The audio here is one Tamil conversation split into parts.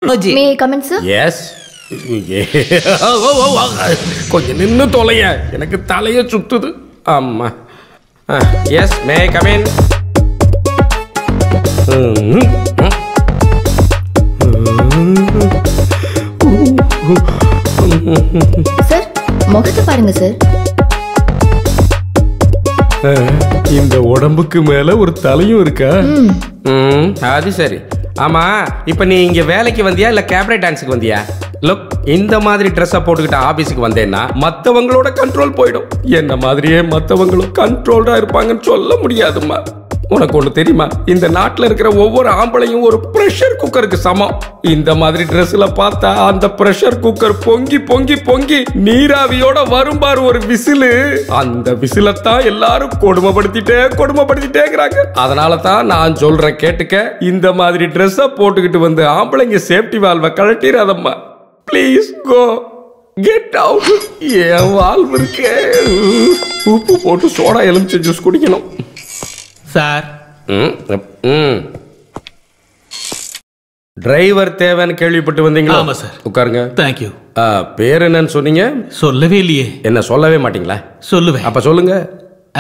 May I come in, sir? Yes. கொஞ்சம் நின்னு தொலைய எனக்கு தலைய சுத்துது அம்மா yes may come in sir முகத்தை பாருங்க சார். இந்த உடம்புக்கு மேல ஒரு தலையும் இருக்கா? அது சரி. ஆமா இப்ப நீ இங்க வேலைக்கு வந்தியா இல்ல கேபரே டான்ஸுக்கு வந்தியா? லுக் இந்த மாதிரி ட்ரெஸ்ஸை போட்டுக்கிட்டு ஆபீஸுக்கு வந்தேன்னா மற்றவங்களோட கண்ட்ரோல் போயிடும். என்ன மாதிரியே மற்றவங்களும் கண்ட்ரோல்டா இருப்பாங்கன்னு சொல்ல முடியாதுமா. உனக்கு ஒண்ணு தெரியுமா, இந்த நாட்டில் இருக்கிற ஒவ்வொரு ஆம்பளையும் ஒரு ப்ரெஷர் குக்கருக்கு சமம். இந்த மாதிரி ட்ரெஸ்ல பார்த்தா அந்த ப்ரெஷர் குக்கர் பொங்கி பொங்கி பொங்கி நீராவியோட வரும்பாரு ஒரு விசிலு. அந்த விசிலத்தான் எல்லாரும் கொடுமைப்படுத்திட்டேங்கிறாங்க. அதனால தான் நான் சொல்றேன் கேட்டுக்க, இந்த மாதிரி ட்ரெஸ்ஸை போட்டுக்கிட்டு வந்து ஆம்பளைங்க சேஃப்டி வால்வை கழட்டிடாதம்மா. Please go get out. என் வால்வு இருக்கே, உப்பு போட்டு சோடா எலுமிச்சை ஜூஸ் குடிக்கணும் சார். டிரைவர் தேவைன்னு கேள்விப்பட்டு வந்தீங்களா? ஆமா சார். உட்காருங்க. தேங்க்யூ. பேர் என்னன்னு சொன்னீங்க? சொல்லவே இல்லையே. என்ன சொல்லவே மாட்டீங்களா? சொல்லுவேன். அப்ப சொல்லுங்க.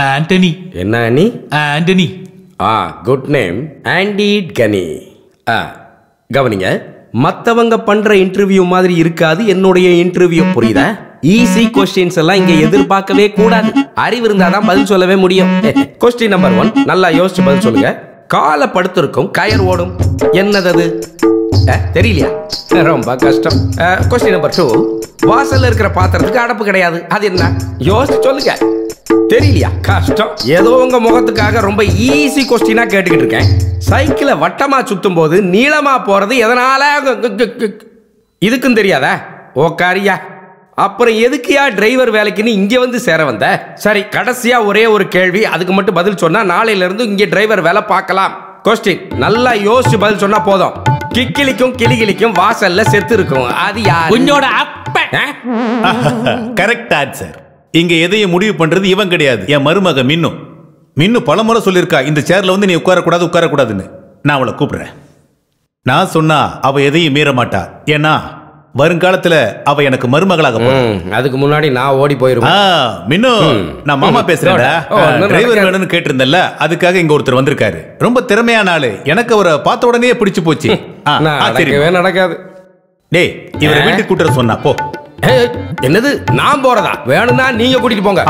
ஆண்டனி. என்ன அனி? ஆண்டனி. குட் நேம் ஆண்டி கனி. கவனிங்க, மத்தவங்க பண்ற இன்டர்வியூ மாதிரி இருக்காது என்னுடைய இன்டர்வியூ. புரியுதா? ஈஸி கொஸ்டின்ஸ் எல்லாம் இங்க எதிர்பார்க்கவே கூடாது. அறிவு இருந்தாதான் பதில் சொல்லவே முடியும். கொஸ்டின் நம்பர் 1, நல்லா யோசிச்சு பதில் சொல்லுங்க. கால படுத்திருக்கும் கயர் ஓடும், என்னது அது? தெரியலையா? ரொம்ப கஷ்டம். கொஸ்டின் நம்பர் 2, வாசல்ல இருக்கிற பாத்திரத்துக்கு அடப்பு கிடையாது, அது என்ன? யோசிச்சு சொல்லுங்க. தெரியலையா? கஷ்டம். ஏதோ உங்க முகத்துக்காக ரொம்ப ஈஸி கொஸ்டினா கேட்டுக்கிட்டு இருக்கேன். சைக்கிளை வட்டமா சுத்தும் போது நீளமா போறது எதனால? இதுக்கும் தெரியாதா? ஓக்காரியா, அப்புறம் எதுக்குயா டிரைவர் வேலைக்குன்னு இங்க வந்து சேர வந்த? சரி, கடைசியா ஒரே ஒரு கேள்வி, அதுக்கு மட்டும் பதில் சொன்னா நாளையில இருந்து இங்க டிரைவர் வேலை பார்க்கலாம். கொஸ்டின் நல்லா யோசிச்சு பதில் சொன்னா போதும். கிக்கிலிக்கும் கிளிகிளிக்கும் வாசல்ல செத்து இருக்கும், அது யார்? உன்னோட அப்ப. Correct answer. இங்க எதையும் முடிவு பண்றது இவன் கிடையாது, என் மருமக மின்னு. மின்னு பலமுறை சொல்லியிருக்கா இந்த சேர்ல வந்து நீ உட்காரக்கூடாதுன்னு. நான் அவளை கூப்பிடுறேன். நான் சொன்னா அவ எதையும் மீற மாட்டா, ஏன்னா வருங்காலத்துல அவ எனக்கு மருமகளாக போறா. அதுக்கு முன்னாடி நான் ஓடி போயிருவேன். மின்னு, நான் மாமா பேசுறேன். டிரைவர் வேணும்னு கேட்டிருந்தல்ல, அதுக்காக இங்க ஒருத்தர் வந்திருக்காரு. ரொம்ப திறமையான ஆளு. எனக்கு அவரை பார்த்த உடனே பிடிச்சு போச்சு. நடக்காது. டேய், இவரை வீட்டுக்கு கூட்டுற சொன்னா போ. என்னது? நான் போறதா? வேணும்னா நீங்க கூட்டிட்டு போங்க.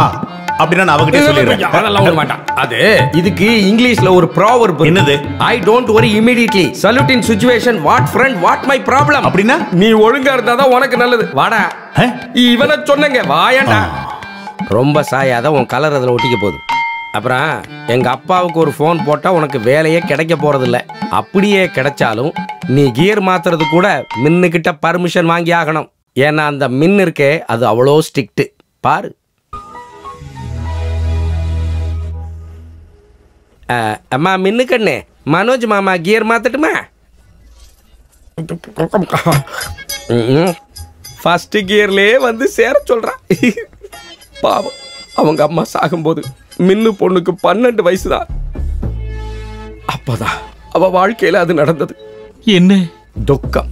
அப்படின்னா நான் அவகிட்ட சொல்லிடுறேன். அதெல்லாம் விட மாட்டான். அது இதுக்கு இங்கிலீஷ்ல ஒரு ப்ராவர்ப். என்னது? I don't worry immediately, salute in situation, what friend what my problem. அப்படின்னா நீ ஒழுங்கா இருந்தாதான் உனக்கு நல்லது. வாடா. இவனை சொன்னங்க, வாயண்டா. ரொம்ப சாயாத, உன் கலர் அதில் ஒட்டிக்க போகுது. அப்புறம் எங்க அப்பாவுக்கு ஒரு ஃபோன் போட்டா உனக்கு வேலையே கிடைக்க போறதில்ல. அப்படியே கிடைச்சாலும் நீ கியர் மாத்துறது கூட மின்னுகிட்ட பர்மிஷன் வாங்கி ஆகணும். ஏன்னா அந்த மின் இருக்கே, அது அவ்வளோ ஸ்ட்ரிக்ட். பாரு. அம்மா மின்னு கண்ணு, மனோஜ் மாமா கியர் மாத்தட்டுமா? ஃபர்ஸ்ட் கியர்லயே வந்து சேர சொல்றான். பாவம், அவங்க அம்மா சாகும்போது மின்னு பொண்ணுக்கு 12 வயசுதான். அப்பதான் அவ வாழ்க்கையில அது நடந்தது. என்ன துக்கம்,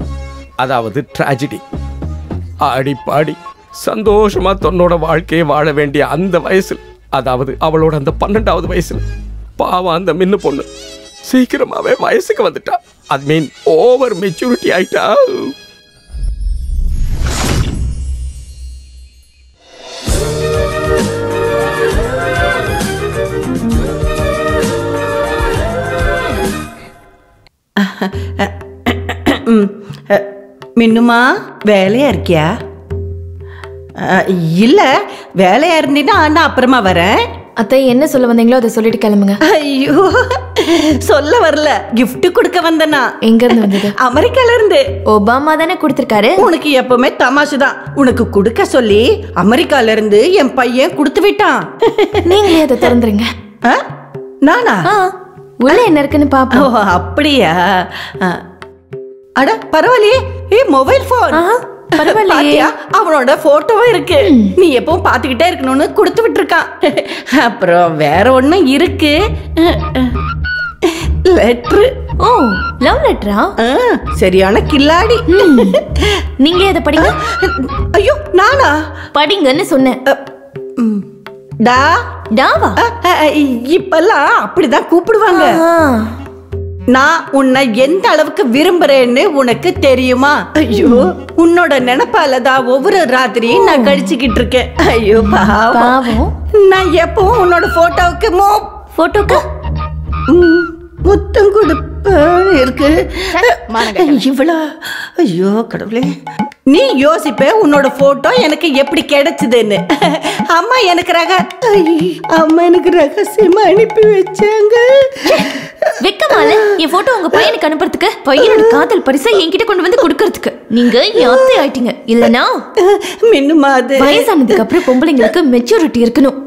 அதாவது ட்ராஜடி. ஆடி பாடி சந்தோஷமா தன்னோட வாழ்க்கையை வாழ வேண்டிய அந்த வயசுல, அதாவது அவளோட அந்த 12வது வயசுல, பாவம் அந்த மின்னு பொண்ணு சீக்கிரமாவே வயசுக்கு வந்துட்டா. ஐ மீன் ஓவர் மெச்சூரிட்டி ஆயிட்டா. மின்னுமா, வேலையா இருக்கியா? இல்ல, வேலையா இருந்தீன்னா நான் அப்புறமா வரேன். அத்தை, என்ன சொல்ல வந்தீங்களோ அதை சொல்லிட்டு கிளம்புங்க. ஐயோ, சொல்ல வரல, கிஃப்ட் கொடுக்க வந்தனா. எங்க இருந்து வந்தது? அமெரிக்கால இருந்து. ஒபாமா தானே கொடுத்திருக்காரு. உனக்கு எப்பவுமே தமாஷுதான். உனக்கு கொடுக்க சொல்லி அமெரிக்கால இருந்து என் பையன் கொடுத்து விட்டான். நீங்களே அதை திறந்துருங்க. நானா? உள்ள என்ன இருக்குன்னு பாப்போம். ஓ, அப்படியா? அட பரவாயில்லையே. மொபைல் போன் பரவாயில்லையா? அவனோட போட்டோவும் இருக்கு. நீ எப்பவும் பாத்துக்கிட்டே இருக்கணும்னு கொடுத்து விட்டுருக்கான். அப்புறம் வேற ஒண்ணும் இருக்கு. லெட்ரு. ஓ லவ் லெட்டரா? சரியான கில்லாடி. நீங்களே அதை படிங்க. ஐயோ நானா? படிங்கன்னு சொன்னேன். டா டாவா? இப்பெல்லாம் அப்படிதான் கூப்பிடுவாங்க. நான் உன்னை எந்த அளவுக்கு விரும்புறேன்னு உனக்கு தெரியுமா? ஐயோ உன்னோட நினைப்பாலதான் ஒவ்வொரு ராத்திரியும் நான் கழிச்சுக்கிட்டு இருக்கேன். ஐயோ பாவம். நான் எப்பவும் உன்னோட போட்டோவுக்கு போட்டோக்கு முத்தம் கொடுப்பேன் இருக்கு. இவ்வளோ ஐயோ கடவுளே. நீ யோசிப்ப உன்னோட போட்டோ எனக்கு எப்படி கிடைச்சதுன்னு. அம்மா எனக்கு ரகசியமா அனுப்பி வச்சாங்க. வெக்கமால என் போட்டோ உங்க பையனுக்கு அனுப்புறதுக்கு, பையனோட காதல் பரிசை என்கிட்ட கொண்டு வந்து கொடுக்கறதுக்கு நீங்க அத்தை ஆயிட்டீங்க. இல்லனா மின்னுமா அது வயசானதுக்கு அப்புறம் பொம்பளைங்களுக்கு மெச்சூரிட்டி இருக்கணும்.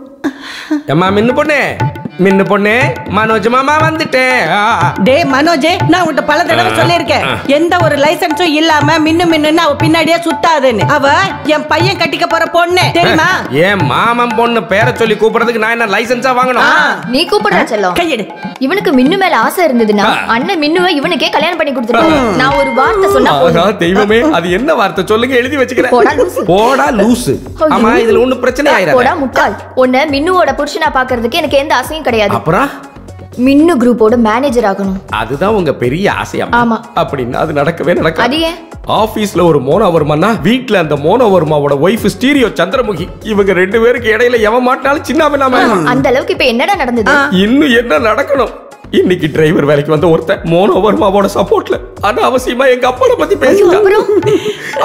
அம்மா மின்னு பொண்ணு மனோஜ் மாமா வந்துட்டேன். டே மனோஜே, நான் உன்கிட்ட பல தடவை சொல்லியிருக்கேன், எந்த ஒரு லைசன்ஸும் இல்லாம மின்னு அவ பின்னாடியே சுத்தாதுன்னு. அவ என் பையன் கட்டிக்க போற பொண்ணு தெரியுமா? ஏன் மாமன் பொண்ணு பேரை சொல்லி கூப்பிடுறதுக்கு நான் என்ன லைசன்ஸா வாங்கணும்? நீ கூப்பிடுற செல்லம். கையெடு. இவனுக்கு மின்னு மேல ஆசை இருந்ததுன்னா அண்ணன் மின்னுவை இவனுக்கே கல்யாணம் பண்ணி கொடுத்துருப்பாங்க. நான் ஒரு வார்த்தை சொன்னா தெய்வமே, அது என்ன வார்த்தை சொல்லுங்க, எழுதி வச்சுக்கிறேன். போடா லூசு. ஆமா இதுல ஒண்ணு பிரச்சனை ஆயிராது. போடா முட்டாள். உன்னை மின்னுவோட புருஷனா பாக்குறதுக்கு எனக்கு எந்த ஆசையும் கிடையாது. அப்புறம் மின்னு குரூப்போட மேனேஜர் ஆகணும். அதுதான் உங்க பெரிய ஆசையா? ஆமா. அப்படின்னா அது நடக்கவே நடக்காது. அது ஏன்? ஆபீஸ்ல ஒரு மோனோவர்மானா, வீட்ல அந்த மோனோவர்மாவோட ஒய்ஃப் ஸ்டீரியோ சந்திரமுகி. இவங்க ரெண்டு பேருக்கு இடையில எவன் மாட்டினாலும் சின்ன பின்னாம. அந்த அளவுக்கு இப்ப என்னடா நடந்தது? இன்னும் என்ன நடக்கணும்? இன்னைக்கு டிரைவர் வேலைக்கு வந்த ஒருத்தன் மோனோவர்மாவோட சப்போர்ட்ல அனாவசியமா எங்க அப்பனை பத்தி பேசிட்டான்.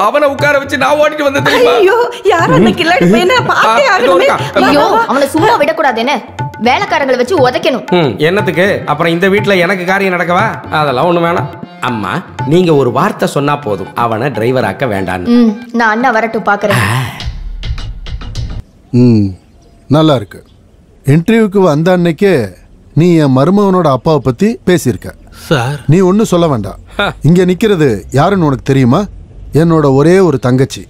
அவனை உட்கார வச்சு நான் ஓடிட்டு வந்தேன் தெரியுமா? ஐயோ யார் அந்த கில்லாடி பையனை பார்த்தே ஆகணுமே. ஐயோ அவனை சும்மா விடக்கூடாது. என்ன வேலைக்காரங்களை வச்சு உதைக்கணும். என்னத்துக்கு? அப்புறம் இந்த வீட்டுல எனக்கு காரியம் நடக்கவா? அதெல்லாம் ஒண்ணு வேணாம். அம்மா நீங்க ஒரு வார்த்தை சொன்னா போதும், அவனை டிரைவர் ஆக்க வேண்டாம். நான் அண்ணா வரட்டும் பாக்குறேன். நல்லா இருக்கு. இன்டர்வியூக்கு வந்த அன்னைக்கு நீ என் மருமகனோட அப்பாவை பத்தி பேசியிருக்க சார். நீ ஒன்னும் சொல்ல வேண்டாம். இங்க நிக்கிறது யாருன்னு உனக்கு தெரியுமா? என்னோட ஒரே ஒரு தங்கச்சி.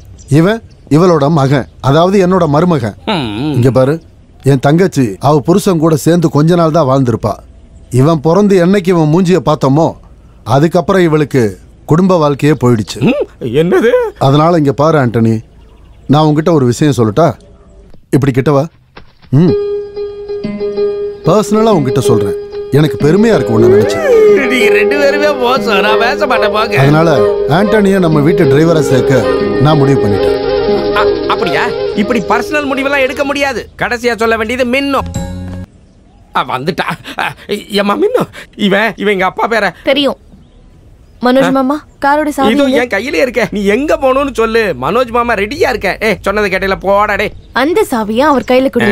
இவளோட மகன், அதாவது என்னோட மருமகன். இங்க பாரு, என் தங்கச்சி அவ புருஷன் கூட சேர்ந்து கொஞ்ச நாள் தான் வாழ்ந்திருப்பா. இவன் பிறந்து என்னைக்கு இவன் மூஞ்சிய பார்த்தோமோ அதுக்கப்புறம் இவளுக்கு குடும்ப வாழ்க்கையே போயிடுச்சு. என்னது? அதனால இங்க பாரு ஆண்டனி, நான் உங்ககிட்ட ஒரு விஷயம் சொல்லட்டா? இப்படி கிட்டவா? பர்சனலா உங்ககிட்ட சொல்றேன். எனக்கு பெருமையா இருக்கு உன்னை நினைச்சு. ரெண்டு பேருமே மோசம், நான் பேச மாட்டேன். அதனால ஆண்டனிய நம்ம வீட்டு டிரைவரா சேர்க்க நான் முடிவு பண்ணிட்டேன். அப்படியா? இப்படி பர்சனல் முடிவெல்லாம் எடுக்க முடியாது. கடைசியா சொல்ல வேண்டியது மின்னும். வந்துட்டா ஏமா மின்னும். இவன் எங்க அப்பா பேர தெரியும். மனோஜ் மாமா காரோட சாவி இதோ என் கையிலே இருக்க. நீ எங்க போகணும்னு சொல்லு, மனோஜ் மாமா ரெடியா இருக்க. சொன்னது கேட்டல போடா டே. அந்த சாவியா அவர் கையில கொடு.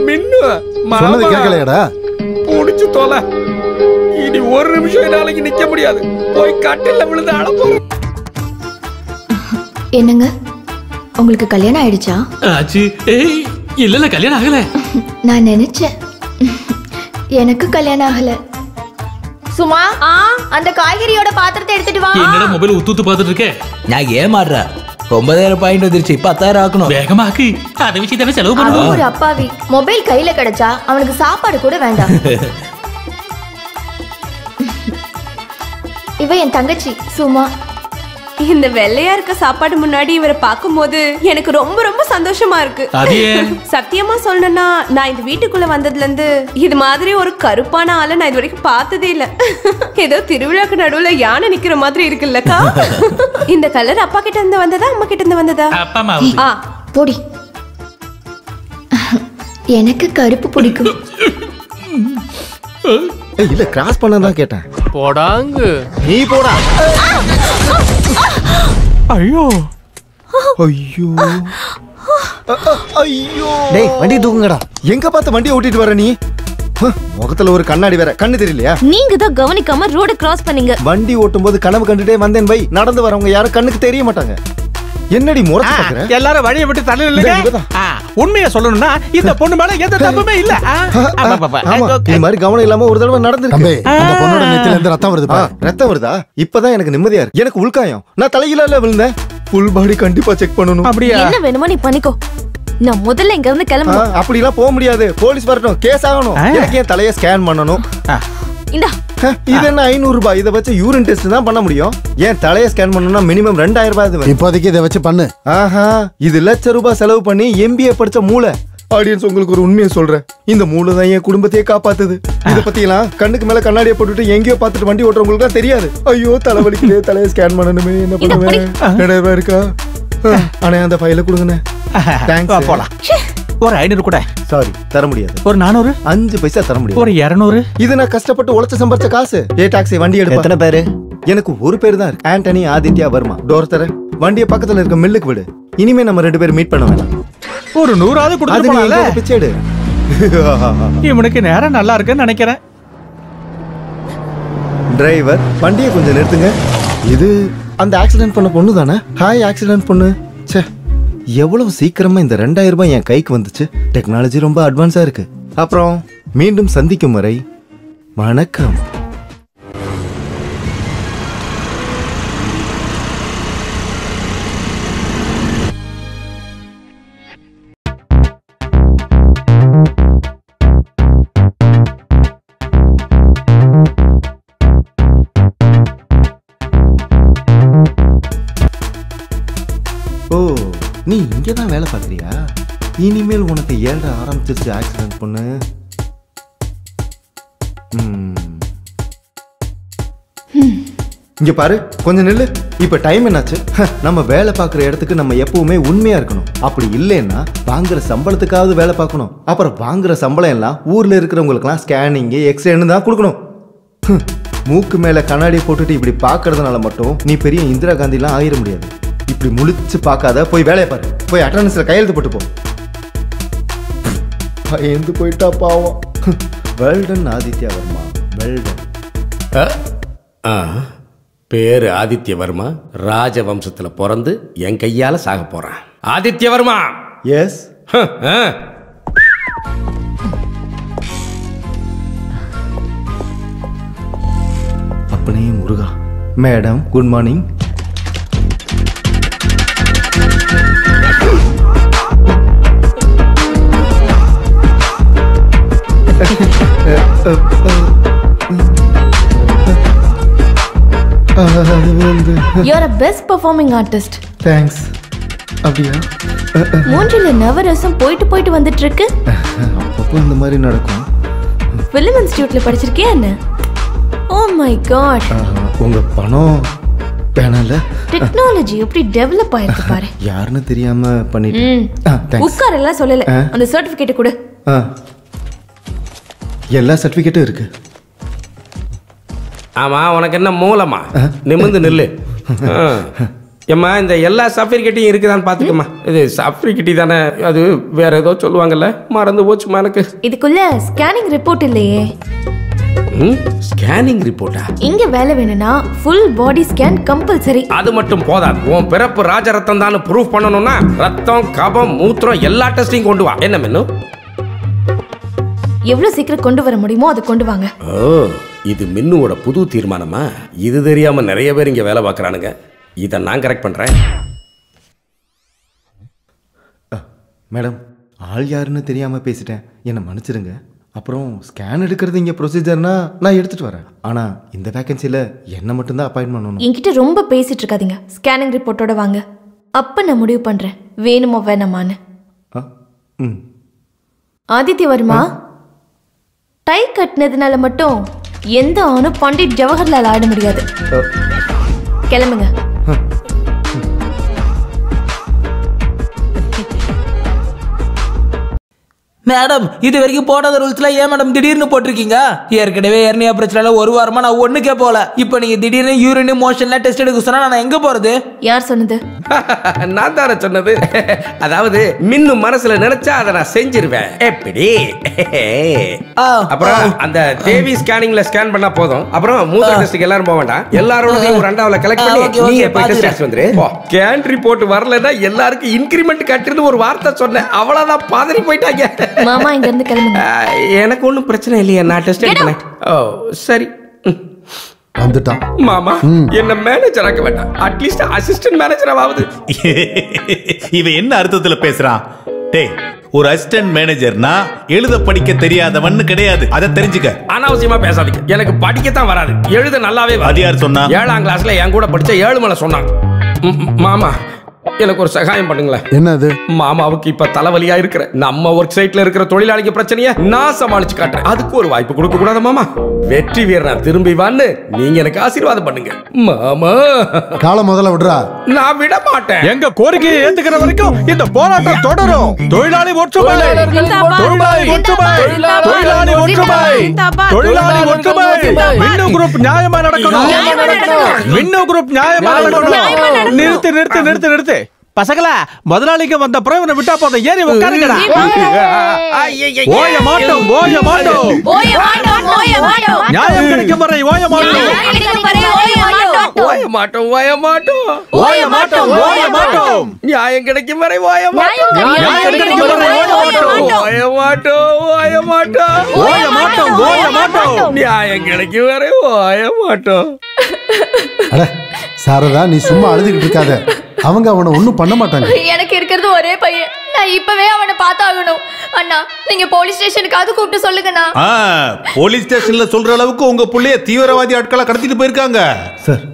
மின்னு சொன்னது கேட்கலையாடா? புடிச்சு தோல. இனி ஒரு நிமிஷம் நாளைக்கு நிக்க முடியாது. போய் கட்டில விழுந்து அழ போறேன். என்னங்க உங்களுக்கு கல்யாணம் ஆயிடுச்சா? ஆச்சு. ஏய் இல்ல கல்யாணம் ஆகல. நான் நினைச்சேன் எனக்கு கல்யாணம் ஆகல. சுமா அந்த காய்கறியோட பாத்திரத்தை எடுத்துட்டு வா. என்னடா மொபைல் உத்து பார்த்துட்டு இருக்க? நான் ஏமாறுறா. 9000 பாயிண்ட் வந்துருச்சு. 10,000 ஆக்கணும். வேகமாக்கு. அதை வச்சு தவிர செலவு பண்ணுவோம். ஒரு அப்பாவி மொபைல் கையில கிடைச்சா அவனுக்கு சாப்பாடு கூட வேண்டாம். இவ என் தங்கச்சி சுமா. இந்த வெள்ளையா இருக்க சாப்பாடு முன்னாடி இவரை பார்க்கும்போது எனக்கு ரொம்ப ரொம்ப சந்தோஷமா இருக்கு. சத்தியமா சொல்லணும்னா நான் இந்த வீட்டுக்குள்ள வந்ததுல இருந்து இது மாதிரி ஒரு கருப்பான ஆளை நான் இது வரைக்கும் பார்த்ததே இல்ல. ஏதோ திருவிழாக்கு நடுவுல யானை நிக்கிற மாதிரி இருக்குல்லக்கா. இந்த கலர் அப்பா கிட்ட இருந்து வந்ததா அம்மா கிட்ட இருந்து வந்ததா? அப்பா அம்மா. போடி. எனக்கு கருப்பு பிடிக்கும். இல்ல கிராஸ் பண்ணதான் கேட்டேன். போடாங்க நீ போடா. ஐயோ ஐயோ ஐயோ. டேய் வண்டி தூக்குங்கடா. எங்க பார்த்து வண்டியை ஓட்டிட்டு வர நீ? முகத்துல ஒரு கண்ணாடி வேற, கண்ணு தெரியலையா? நீங்க தான் கவனிக்காம ரோட கிராஸ் பண்ணீங்க. வண்டி ஓட்டும் போது கனவு கண்டுட்டே வந்தேன் வை. நடந்து வரவங்க யாரும் கண்ணுக்கு தெரிய மாட்டாங்க. என்னடி முறை பாக்குற? எல்லாரும் வழியை விட்டு தள்ளல. உண்மையை சொல்லணும்னா இந்த பொண்ணு மேல எந்த தப்புமே இல்ல. இந்த மாதிரி கவனம் இல்லாம ஒரு தடவை நடந்துருக்கு. அந்த பொண்ணோட நெத்தில இருந்து ரத்தம் வருது. ரத்தம் வருதா? இப்பதான் எனக்கு நிம்மதியா இருக்கு. எனக்கு உள்காயம். நான் தலையில விழுந்தேன். ஃபுல் பாடி கண்டிப்பா செக் பண்ணணும். அப்படியா? என்ன வேணுமோ நீ பண்ணிக்கோ. நான் முதல்ல இங்க இருந்து கிளம்பணும். அப்படி எல்லாம் போக முடியாது. போலீஸ் வரட்டும், கேஸ் ஆகணும். எனக்கு என் தலையை ஸ்கேன் பண்ணணும். இந்தா இது என்ன 500 ரூபாய்? இதை வச்சு யூரின் டெஸ்ட் தான் பண்ண முடியும். ஏன் தலையை ஸ்கேன் பண்ணணும்னா மினிமம் 2000 ரூபாய். இப்போதைக்கு இதை வச்சு பண்ணு. ஆஹா, இது ₹1,00,000 செலவு பண்ணி MBA படிச்ச மூளை. ஆடியன்ஸ், உங்களுக்கு ஒரு உண்மையை சொல்றேன். இந்த மூளை தான் என் குடும்பத்தையே காப்பாத்துது. இதை பத்தியெல்லாம் கண்ணுக்கு மேல கண்ணாடியை போட்டுட்டு எங்கேயோ பார்த்துட்டு வண்டி ஓட்டுறவங்களுக்கு தான் தெரியாது. ஐயோ, தலைவலிக்குதே, தலையை ஸ்கேன் பண்ணணுமே, என்ன பண்ணுவேன்? 2000 ரூபாய் இருக்கா? ஆனா அந்த ஃபைல கொடுங்கண்ணே. தேங்க்ஸ். போலாம். ஒரு 500 கூட. சாரி, தர முடியாது. ஒரு 400, 5 பைசா தர முடியாது. ஒரு 200. இது நான் கஷ்டப்பட்டு உழைச்சு சம்பாரிச்ச காசு. டாக்ஸி வண்டி எடுப்பா. எத்தனை பேரு? எனக்கு ஒரு பேர் தான் இருக்கு. ஆண்டனி ஆதித்யா வர்மா. டோர் தர. வண்டியை பக்கத்துல இருக்க மில்லுக்கு விடு. இனிமே நம்ம 2 பேரும் மீட் பண்ண வேணாம். ஒரு 100ஆவது கொடுத்து போனால பிச்சேடு. இவனுக்கு நேரம் நல்லா இருக்குன்னு நினைக்கிறேன். டிரைவர், வண்டியை கொஞ்சம் நிறுத்துங்க. இது அந்த ஆக்சிடென்ட் பண்ண பொண்ணு தானே? ஹாய் ஆக்சிடென்ட் பொண்ணு. ச்சே, எவ்வளவு சீக்கிரமா இந்த 2000 ரூபாய் என் கைக்கு வந்துச்சு. டெக்னாலஜி ரொம்ப அட்வான்ஸா இருக்கு. அப்புறம் மீண்டும் சந்திக்கும் வரை வணக்கம். ஓ, நீ இங்கதான் வேலை பார்க்கறியா? இனிமேல் உனக்கு 7 ஆரம்பிச்சிருச்சு ஆக்சிடென்ட் பொண்ணு. இங்க பாரு, கொஞ்சம் நில்லு. இப்ப டைம் என்னாச்சு? நம்ம வேலை பார்க்குற இடத்துக்கு நம்ம எப்பவுமே உண்மையா இருக்கணும். அப்படி இல்லைன்னா வாங்குற சம்பளத்துக்காவது வேலை பார்க்கணும். அப்புறம் வாங்குற சம்பளம் எல்லாம் ஊர்ல இருக்கிறவங்களுக்குலாம் ஸ்கேனிங், எக்ஸ்ரேன்னு தான் கொடுக்கணும். மூக்கு மேல கண்ணாடி போட்டுட்டு இப்படி பாக்குறதுனால மட்டும் நீ பெரிய இந்திரா காந்திலாம் ஆயிட முடியாது. இப்படி முழிச்சு பார்க்காத, போய் வேலையை பாரு. போய் அட்டெண்டன்ஸ்ல கையெழுத்து போட்டு போ. பயந்து போயிட்டா பாவம். வெல்டன் ஆதித்யா வர்மா. வெல்டன். பேரு ஆதித்யவர்மா. ராஜவம்சத்துல பிறந்து என் கையால சாக போறான். ஆதித்யவர்மா. எஸ். அப்பனே முருகா. Madam, good morning. You're a best performing artist. Thanks. அப்படியா? மூஞ்சில நவரசம் போயிட்டு வந்துட்டு இருக்கு. அப்பப்போ இந்த மாதிரி நடக்கும். ஃபிலிம் இன்ஸ்டிடியூட்ல படிச்சிருக்கியா என்ன? Oh my God. உங்க பணம் வேணால? டெக்னாலஜி எப்படி டெவலப் ஆயிருக்கு பாரு. யாருன்னு தெரியாம பண்ணிட்டேன். உட்கார், எல்லாம் சொல்லல. அந்த சர்டிபிகேட் கொடு. எல்லா சர்டிபிகேட்டும் இருக்கு. ஆமா, உனக்கு என்ன மூலமா? நிமிர்ந்து நில்லு. ஏம்மா, இந்த எல்லா சர்டிஃபிகேட்டையும் இருக்குதான்னு பாத்துக்கம்மா. இது சர்டிஃபிகேட் தானே, அது வேற ஏதோ சொல்லுவாங்கல்ல, மறந்து போச்சுமா எனக்கு. இதுக்குள்ள ஸ்கேனிங் ரிப்போர்ட் இல்லையே. ஸ்கேனிங் ரிப்போர்ட்டா? இங்க வேலை வேணும்னா ஃபுல் பாடி ஸ்கேன் கம்பல்சரி. அது மட்டும் போதாது. உன் பிறப்பு ராஜரத்தம் தான் ப்ரூஃப் பண்ணணும்னா ரத்தம், கபம், மூத்திரம் எல்லா டெஸ்டையும் கொண்டு வா. என்ன மெனு? எவ்வளவு சீக்கிரம் கொண்டு வர முடியுமோ அதை கொண்டு வாங்க. ஓ, இது மின்னுவோட புது தீர்மானமா? இது தெரியாம நிறைய பேர் இங்க வேலை பார்க்கறானுங்க. இதை நான் கரெக்ட் பண்றேன். மேடம், ஆள் யாருன்னு தெரியாம பேசிட்டேன், என்னை மன்னிச்சிருங்க. அப்புறம் ஸ்கேன் எடுக்கிறது இங்கே ப்ரொசீஜர்னா நான் எடுத்துட்டு வரேன். ஆனா இந்த வேகன்சியில் என்ன மட்டும்தான் அப்பாயின்ட் பண்ணணும். என்கிட்ட ரொம்ப பேசிட்டு இருக்காதீங்க. ஸ்கேனிங் ரிப்போர்ட்டோட வாங்க. அப்ப நான் முடிவு பண்றேன் வேணுமோ வேணாமான்னு. ஆதித்யவர்மா, டை கட்டினதுனால மட்டும் எந்த ஆணும் பண்டிட் ஜவஹர்லால் ஆட முடியாது. கிளம்புங்க. மேடம், இது வரைக்கும் போடாத ரூல்ஸ்ல ஏன் மேடம் திடீர்னு போட்டிருக்கீங்க? ஏற்கனவே ஏர்னியா பிரச்சனை 1 வாரமா நான் ஒண்ணுக்கே போல. இப்போ நீங்க திடீர்னு யூரின் மோஷன்ல டெஸ்ட் எடுக்க சொன்னா நான் எங்க போறது? யார் சொன்னது? நான் தானே சொன்னது. அதாவது மின்னு மனசுல நினைச்சா அதை நான் செஞ்சிருவேன். எப்படி? அப்புறம் அந்த தேவி ஸ்கேனிங்ல ஸ்கேன் பண்ணா போதும். அப்புறம் மூத்த டெஸ்ட்க்கு எல்லாரும் போக வேண்டாம். எல்லாரோட ஒரு அண்டாவுல கலெக்ட் பண்ணி நீங்க போய் டெஸ்ட் எடுத்து வந்துரு. ஸ்கேன் ரிப்போர்ட் வரலன்னா எல்லாருக்கும் இன்கிரிமெண்ட் கட்டிருந்து ஒரு வார்த்தை சொன்னேன். அவ்வளவுதான், பதறி போயிட்டாங்க. மாமா, இங்க இருந்து கிளம்புங்க. எனக்கு ஒன்றும் பிரச்சனை இல்லையா, நான் டெஸ்ட் எடுக்கிறேன். ஓ சரி. வந்துட்டான் மாமா. என்ன மேனேஜர் ஆக்க வேண்டாம், அட்லீஸ்ட் அசிஸ்டன்ட் மேனேஜர் ஆவது. இவன் என்ன அர்த்தத்துல பேசுறான்? டேய், ஒரு அசிஸ்டன்ட் மேனேஜர்னா எழுத படிக்க தெரியாதவன்னு கிடையாது, அதை தெரிஞ்சுக்க. அனாவசியமா பேசாதீங்க, எனக்கு படிக்கத்தான் வராது, எழுத நல்லாவே வராது. அது யார் சொன்னா? 7ஆம் கிளாஸ்ல என் கூட படிச்ச ஏழுமலை சொன்னான். மாமா எனக்கு ஒரு சகாயம் பண்ணுங்களேன். என்னது? மாமாவுக்கு இப்ப தலைவலியா இருக்கிற நம்ம ஒர்க் சைட்ல இருக்கிற தொழிலாளிக்கு பிரச்சனைய நான் சமாளிச்சு காட்டுறேன். அதுக்கு ஒரு வாய்ப்பு கொடுக்க கூடாது மாமா? வெற்றி வீரன் திரும்பி வான்னு நீங்க எனக்கு ஆசீர்வாதம் பண்ணுங்க மாமா. காலம் முதல்ல விடுறா. நான் விட மாட்டேன். எங்க கோரிக்கையை ஏத்துக்கிற வரைக்கும் இந்த போராட்டம் தொடரும். தொழிலாளி ஒற்றுமை, தொழிலாளி ஒற்றுமை, தொழிலாளி ஒற்றுமை, தொழிலாளி ஒற்றுமை. மின்னு குரூப் நியாயமா நடக்கணும். மின்னு குரூப் நியாயமா நடக்கணும். நிறுத்து நிறுத்து நிறுத்து நிறுத்து. பசங்களா, முதலாளிக்கு வந்த பிரயோஜன விட்டா போதும், ஏறி உட்காருங்கடா. ஓய மாட்டோம், ஓய மாட்டோம், நியாயம் கிடைக்கும் வரை ஓய மாட்டோம், ஓய மாட்டோம், ஓய மாட்டோம், ஓய மாட்டோம், ஓய மாட்டோம், நியாயம் கிடைக்கும் வரை ஓய மாட்டோம், நியாயம் கிடைக்கும் வரை ஓய மாட்டோம், ஓய மாட்டோம், ஓய மாட்டோம், ஓய மாட்டோம், ஓய மாட்டோம், நியாயம் கிடைக்கும் வரை ஓய மாட்டோம். அட சாரதா, நீ சும்மா அழுதுகிட்டு இருக்காத. அவங்க அவனை ஒண்ணும் பண்ண மாட்டாங்க. எனக்கு இருக்கிறது ஒரே பையன், நான் இப்பவே அவனை பார்த்தாகணும். அண்ணா, நீங்க போலீஸ் ஸ்டேஷனுக்காவது கூப்பிட்டு சொல்லுங்கண்ணா. போலீஸ் ஸ்டேஷன்ல சொல்ற அளவுக்கு உங்க புள்ளைய தீவிரவாதி ஆட்களா கடத்திட்டு போயிருக்காங்க. சார்,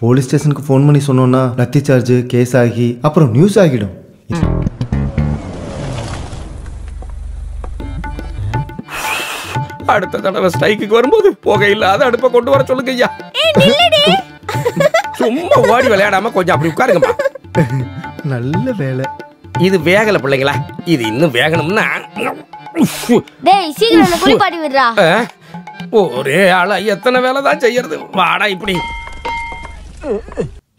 போலீஸ் ஸ்டேஷனுக்கு ஃபோன் பண்ணி சொன்னோன்னா லத்தி சார்ஜ் கேஸ் ஆகி அப்புறம் நியூஸ் ஆகிடும். அடுத்த தடவை ஸ்ட்ரைக்கு வரும்போது புகை இல்லாத அடுப்பை கொண்டு வர சொல்லுங்க ஐயா. சும்மா ஓடி விளையாடாம கொஞ்சம் அப்படி உட்காருங்கம்மா. நல்ல வேலை. இது வேகல பிள்ளைங்களா, இது இன்னும் வேகணும்னா டேய் சீக்கிரம் குளிப்பாட்டி விடுறா. ஒரே ஆளா எத்தனை வேலை தான் செய்யறது? வாடா இப்படி.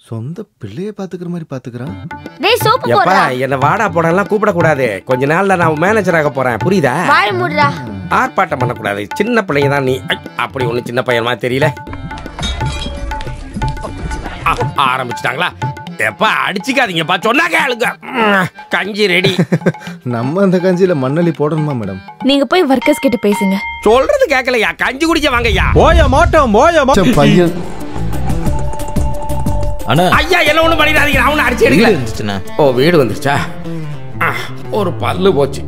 சொந்த பிள்ளைய பாத்துக்கிற மாதிரி பாத்துக்கிறான். டேய் சோப்பு எப்பா, போடுறா. என்ன வாடா போடலாம் கூப்பிட கூடாது. கொஞ்ச நாள்ல நான் மேனேஜர் ஆக போறேன், புரியுதா? வாய் மூடுறா. ஆர்ப்பாட்டம் பண்ணக்கூடாது. சின்ன பிள்ளைங்க தான் நீ. அப்படி ஒண்ணு சின்ன பையன் மாதிரி தெரியல. ஆரம்பிச்சிட்டாங்களா? எப்பா அடிச்சுக்காதீங்கப்பா, சொன்னா கேளுங்க. கஞ்சி ரெடி. நம்ம அந்த கஞ்சியில மண்ணலி போடணுமா மேடம்? நீங்க போய் ஒர்க்கர்ஸ் கிட்ட பேசுங்க. சொல்றது கேட்கலையா? கஞ்சி குடிக்க வாங்கய்யா. ஓய மாட்டோம், ஓய மாட்டோம். பையன் அண்ணா, ஐயா என்ன ஒண்ணு பண்ணிடாதீங்க, அவனை அடிச்சு எடுக்கல. ஓ, வீடு வந்துருச்சா? ஒரு பல்லு போச்சு.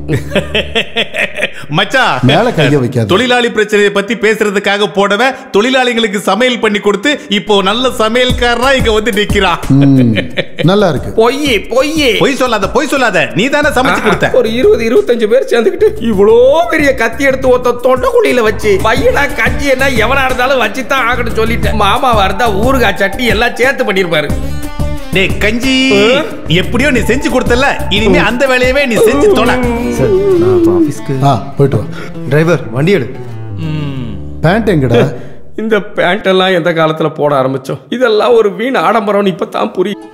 மச்சா, மேல கைய வைக்காத. தொழிலாளி பிரச்சனையை பத்தி பேசுறதுக்காக போடவே தொழிலாளிகளுக்கு சமையல் பண்ணி கொடுத்து இப்போ நல்ல சமையல்காரனா இங்க வந்து நிக்கிறான். நல்லா இருக்கு. பொய் பொய் பொய் சொல்லாத, பொய் சொல்லாத. நீ தானே சமைச்சு கொடுத்த. ஒரு 20-25 பேர் சேர்ந்துக்கிட்டு இவ்வளோ பெரிய கத்தி எடுத்து ஒருத்த தொண்டக்குழியில வச்சு பையனா கஞ்சி என்ன எவனா இருந்தாலும் வச்சுதான் ஆகணும் சொல்லிட்டேன். மாமாவா இருந்தா ஊறுகாய் சட்னி எல்லாம் சேர்த்து பண்ணிருப்பாரு. டேய் கஞ்சி, எப்படியோ நீ செஞ்சு கொடுத்தல, இனிமே அந்த வேலையவே நீ செஞ்சு தொலை. சார், நான் அப்ப ஆபீஸ்க்கு போயிட்டு வா. டிரைவர் வண்டி எடு. பேண்ட் எங்கடா? இந்த பேண்ட் எல்லாம் எந்த காலத்துல போட ஆரம்பிச்சோம்? இதெல்லாம் ஒரு வீண் ஆடம்பரம் இப்பதான் புரியும்.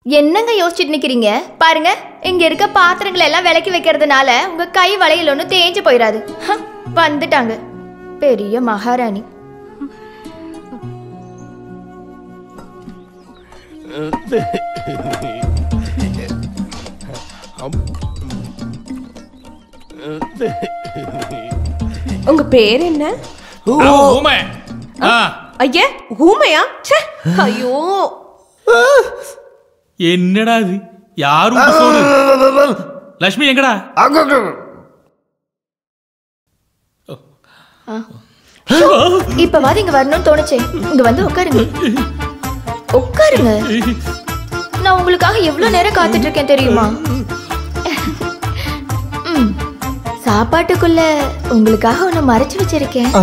என்னங்க யோசிச்சுட்டு நிக்கிறீங்க? பாருங்க, இங்க இருக்க பாத்திரங்களை எல்லாம் விலக்கி வைக்கிறதுனால உங்க கை வளையல் ஒன்றும் தேஞ்சு போயிடாது. வந்துட்டாங்க பெரிய மகாராணி. உங்க பேர் என்ன? ஊமை. ஐயா, ஊமையா? ச்சே, ஐயோ. என்னடா இது? யாரும் சொல்லு. லட்சுமி எங்கடா? இப்பவாது இங்க வரணும்னு தோணுச்சே. இங்க வந்து உட்காருங்க, உட்காருங்க. நான் உங்களுக்காக எவ்வளவு நேரம் காத்துட்டு இருக்கேன் தெரியுமா? சாப்பாட்டுக்குள்ள உங்களுக்காக ஒண்ணு மறைச்சு வச்சிருக்கேன்.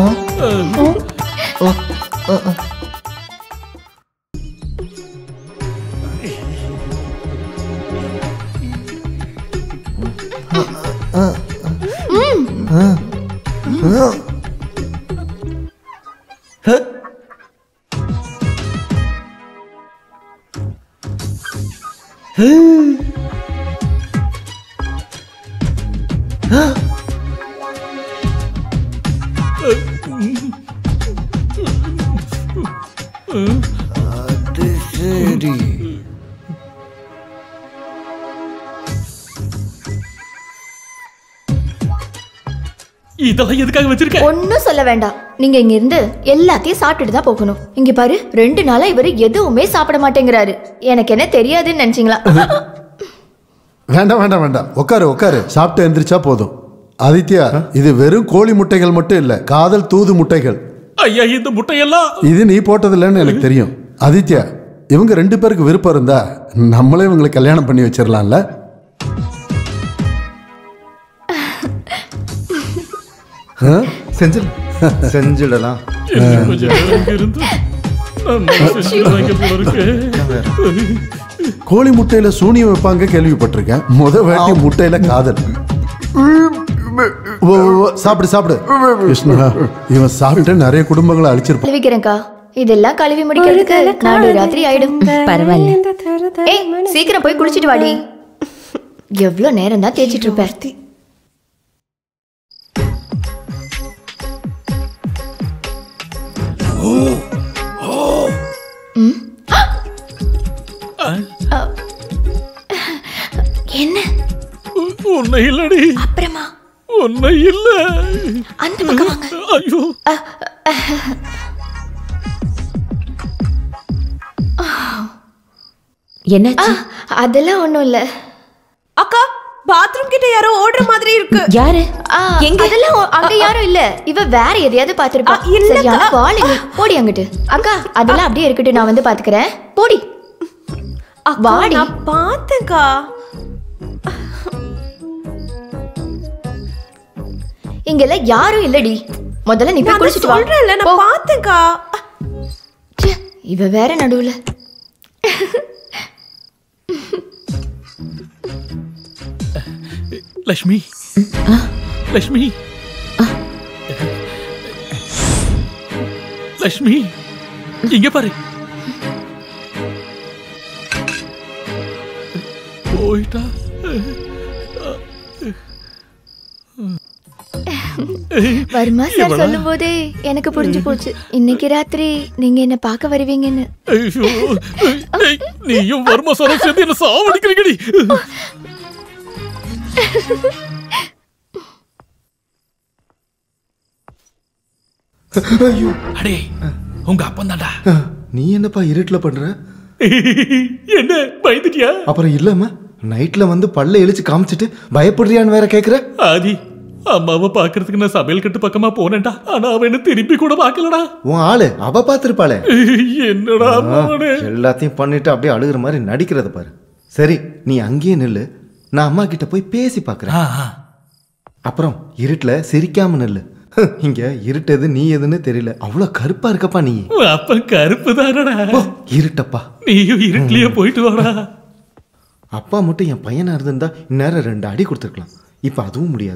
அது சரி. இதெல்லாம் எதுக்காக வச்சிருக்க? ஒன்னும் சொல்ல வேண்டாம். நீங்க இங்க இருந்து எல்லாத்தையும் சாப்பிட்டுட்டு தான் போகணும். இங்க பாரு 2 நாளா இவரு எதுவுமே சாப்பிட மாட்டேங்கிறாரு. எனக்கு என்ன தெரியாதுன்னு நினைச்சீங்களா? வேண்டாம் வேண்டாம் வேண்டாம், உட்காரு உட்காரு, சாப்பிட்டு எந்திரிச்சா போதும். ஆதித்யா, இது வெறும் கோழி முட்டைகள் மட்டும் இல்ல, காதல் தூது முட்டைகள். ஐயா, இந்த முட்டையெல்லாம் இது நீ போட்டதில்லைன்னு எனக்கு தெரியும். ஆதித்யா, இவங்க 2 பேருக்கு விருப்பம் இருந்தா நம்மளே இவங்களுக்கு கல்யாணம் பண்ணி வச்சிடலாம்ல. செஞ்சிடலாம். கோழி முட்டையில சூனியம் வைப்பாங்க கேள்விப்பட்டிருக்கேன். வாட்டி முட்டையில காதல். சாப்பிடு சாப்பிடு. கிருஷ்ணா, இவன் சாப்பிட்டு நிறைய குடும்பங்களை அழிச்சிருப்பான். கழுவிக்கிறேன்க்கா. இதெல்லாம் கழுவி முடிக்கிறதுக்கு நாடு ராத்திரி ஆயிடும். பரவாயில்ல. ஏய், சீக்கிரம் போய் குளிச்சிட்டு வாடி. எவ்வளவு நேரம் தான் தேய்ச்சிட்டு இருப்ப? என்ன? உன்னை இல்லடி. அப்புறமா உன்னை இல்ல. அந்த பக்கம் வாங்க. ஐயோ. என்னாச்சு? அதெல்லாம் ஒண்ணும் இல்ல. அக்கா, பாத்ரூம் கிட்ட யாரோ ஓடுற மாதிரி இருக்கு. யாரு? எங்க? அதெல்லாம் அங்க யாரும் இல்ல. இவ வேற எதையாவது பாத்திருப்பா. சரியான வாளுங்க. போடி அங்கிட்டு. அக்கா, அதெல்லாம் அப்படியே இருக்கட்டும், நான் வந்து பாத்துக்கிறேன். போடி. வாடி. நான் பார்த்தேன்க்கா. இங்கெல்லாம் யாரும் இல்லடி. முதல்ல நீ போய் குளிச்சிட்டு வா. சொல்றேன்ல, நான் பார்த்தேன்க்கா. இவ வேற நடுவுல. லட்சுமி, லட்சுமி, லட்சுமி, இங்க பாரு. போயிட்டா. வர்மா சார் சொல்லும் போதே எனக்கு புரிஞ்சு போச்சு, இன்னைக்கு ராத்திரி நீங்க என்ன பார்க்க வருவீங்கன்னு. நீயும் வர்மா சாரும் சேர்ந்து என்ன சாவடிக்கிறீங்கடி. அடே, உங்க அப்பன் தான்டா. நீ என்னப்பா இருட்டுல பண்ற? என்ன பயந்துட்டியா? அப்புறம் இல்லம்மா, நைட்ல வந்து பல்ல இழிச்சு காமிச்சிட்டு பயப்படுறியான்னு வேற கேக்குற. ஆதி, அம்மாவை பாக்குறதுக்கு நான் சமையல் கட்டு பக்கமா போனேன்டா. ஆனா அவ என்ன திருப்பி கூட பாக்கலடா. உன் ஆளு அவ பாத்துருப்பாளே. என்னடா எல்லாத்தையும் பண்ணிட்டு அப்படியே அழுகுற மாதிரி நடிக்கிறத பாரு. சரி, நீ அங்கேயே நில்லு, நான் அம்மா கிட்ட போய் பேசி பாக்குறேன். அப்புறம் இருட்டுல சிரிக்காம நில்லு. இங்க இருட்டது நீ எதுன்னு தெரியல, அவ்வளவு கருப்பா இருக்கப்பா நீ. அப்ப கருப்பு தானடா. இருட்டப்பா, நீயும் இருட்டுலயே போயிட்டு வாடா. அப்பா மட்டும் என் பையனா இருந்திருந்தா இந்நேரம் 2 அடி கொடுத்துருக்கலாம். இப்ப அதுவும் முடியாது.